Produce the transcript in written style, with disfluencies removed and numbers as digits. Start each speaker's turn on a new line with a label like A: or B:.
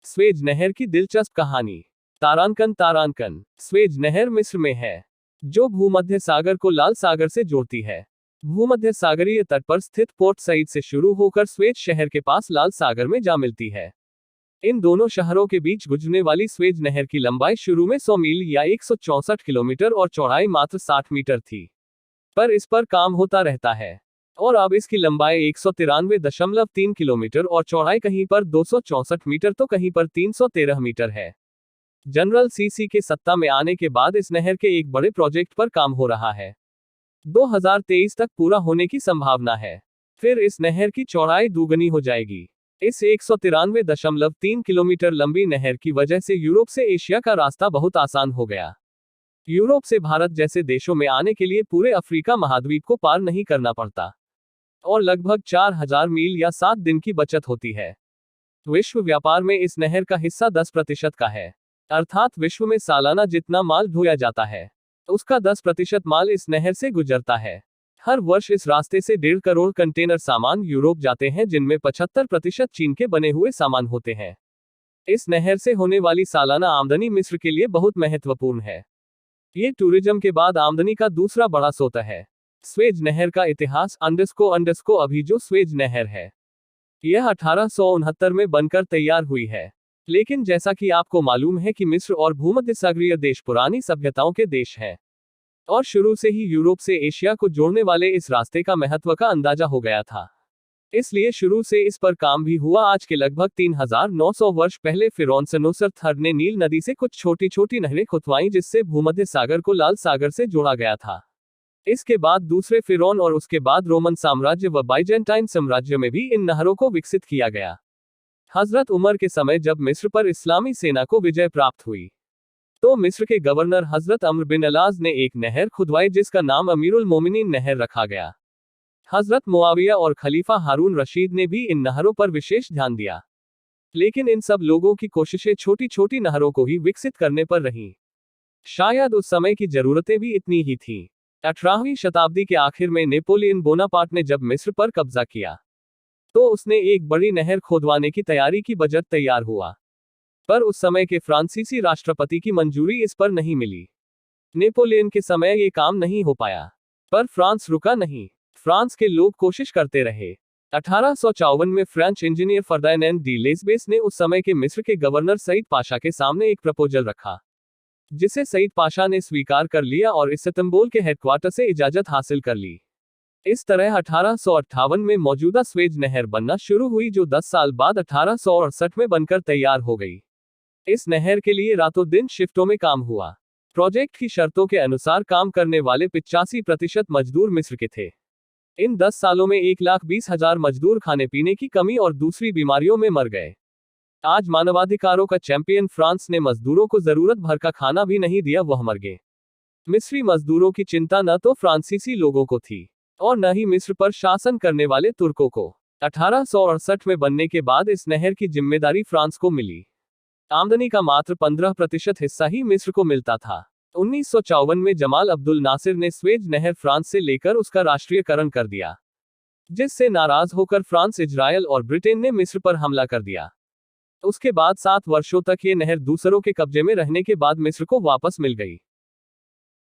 A: Suez नहर की दिलचस्प कहानी। तारांकन स्वेज नहर मिस्र में है, जो भूमध्य सागर को लाल सागर से जोड़ती है। भूमध्य सागरीय तट पर स्थित पोर्ट सईद से शुरू होकर स्वेज शहर के पास लाल सागर में जा मिलती है। इन दोनों शहरों के बीच गुजरने वाली स्वेज नहर की लंबाई शुरू में 100 मील या 164 किलोमीटर और चौड़ाई मात्र 60 मीटर थी, पर इस पर काम होता रहता है और अब इसकी लंबाई 193.3 किलोमीटर और चौड़ाई कहीं पर 264 मीटर तो कहीं पर 313 मीटर है। जनरल सीसी के सत्ता में आने के बाद इस नहर के एक बड़े प्रोजेक्ट पर काम हो रहा है। 2023 तक पूरा होने की संभावना है। फिर इस नहर की चौड़ाई दुगनी हो जाएगी। इस 193.3 किलोमीटर लंबी नहर की वजह से यूरोप से एशिया का रास्ता बहुत आसान हो गया। यूरोप से भारत जैसे देशों में आने के लिए पूरे अफ्रीका महाद्वीप को पार नहीं करना पड़ता और लगभग 4000 मील या 7 दिन की बचत होती है। विश्व व्यापार में इस नहर का हिस्सा 10% का है, अर्थात विश्व में सालाना जितना माल ढोया जाता है उसका 10% माल इस नहर से गुजरता है। हर वर्ष इस रास्ते से 1.5 करोड़ कंटेनर सामान यूरोप जाते हैं, जिनमें 75% चीन के बने हुए सामान होते हैं। इस नहर से होने वाली सालाना आमदनी मिस्र के लिए बहुत महत्वपूर्ण है। ये टूरिज्म के बाद आमदनी का दूसरा बड़ा स्रोत है। स्वेज नहर का इतिहास अंडस्को अभी जो स्वेज नहर है, यह 1869 में बनकर तैयार हुई है। लेकिन जैसा कि आपको मालूम है कि मिस्र और भूमध्य सागरीय देश पुरानी सभ्यताओं के देश हैं और शुरू से ही यूरोप से एशिया को जोड़ने वाले इस रास्ते का महत्व का अंदाजा हो गया था, इसलिए शुरू से इस पर काम भी हुआ। आज के लगभग 3900 वर्ष पहले फिरौन सेनुसर थर्ड ने नील नदी से कुछ छोटी छोटी नहरें खुदवाईं, जिससे भूमध्य सागर को लाल सागर से जोड़ा गया था। इसके बाद दूसरे फिरौन और उसके बाद रोमन साम्राज्य व बाइजेंटाइन साम्राज्य में भी इन नहरों को विकसित किया गया। हजरत उमर के समय जब मिस्र पर इस्लामी सेना को विजय प्राप्त हुई तो मिस्र के गवर्नर हजरत अम्र बिन अलाज ने एक नहर खुदवाई, जिसका नाम अमीरुल मोमिनीन नहर रखा गया। हजरत मुआविया और खलीफा हारून रशीद ने भी इन नहरों पर विशेष ध्यान दिया, लेकिन इन सब लोगों की कोशिशें छोटी छोटी नहरों को ही विकसित करने पर रहीं। शायद उस समय की जरूरतें भी इतनी ही थीं। 18वीं शताब्दी के आखिर में नेपोलियन बोनापार्ट ने जब मिस्र पर कब्जा किया तो उसने एक बड़ी नहर खोदवाने की तैयारी की। बजट तैयार हुआ, पर उस समय के फ्रांसीसी राष्ट्रपति की मंजूरी इस पर नहीं मिली। नेपोलियन के समय ये काम नहीं हो पाया, पर फ्रांस रुका नहीं। फ्रांस के लोग कोशिश करते रहे। 1854 में फ्रेंच इंजीनियर फर्डिनेंड डी लेस्बेस ने उस समय के मिस्र के गवर्नर सईद पाशा के सामने एक प्रपोजल रखा, जिसे सईद पाशा ने स्वीकार कर लिया और इस्तांबुल के हेडक्वार्टर से इजाजत हासिल कर ली। इस तरह 1858 में मौजूदा स्वेज नहर बनना शुरू हुई, जो 10 साल बाद 1868 में बनकर तैयार हो गई। इस नहर के लिए रातों दिन शिफ्टों में काम हुआ। प्रोजेक्ट की शर्तों के अनुसार काम करने वाले 85% मजदूर मिस्र के थे। इन 10 सालों में 1,20,000 मजदूर खाने पीने की कमी और दूसरी बीमारियों में मर गए। आज मानवाधिकारों का चैंपियन फ्रांस ने मजदूरों को जरूरत भर का खाना भी नहीं दिया, वह मर गए। मिस्री मजदूरों की चिंता न तो फ्रांसीसी लोगों को थी और न ही मिस्र पर शासन करने वाले तुर्कों को। 1868 में बनने के बाद इस नहर की जिम्मेदारी फ्रांस को मिली। आमदनी का मात्र 15% हिस्सा ही मिस्र को मिलता था। 1954 में जमाल अब्दुल नासिर ने स्वेज नहर फ्रांस से लेकर उसका राष्ट्रीयकरण कर दिया, जिससे नाराज होकर फ्रांस, इजरायल और ब्रिटेन ने मिस्र पर हमला कर दिया। उसके बाद 7 वर्षों तक ये नहर दूसरों के कब्जे में रहने के बाद मिस्र को वापस मिल गई।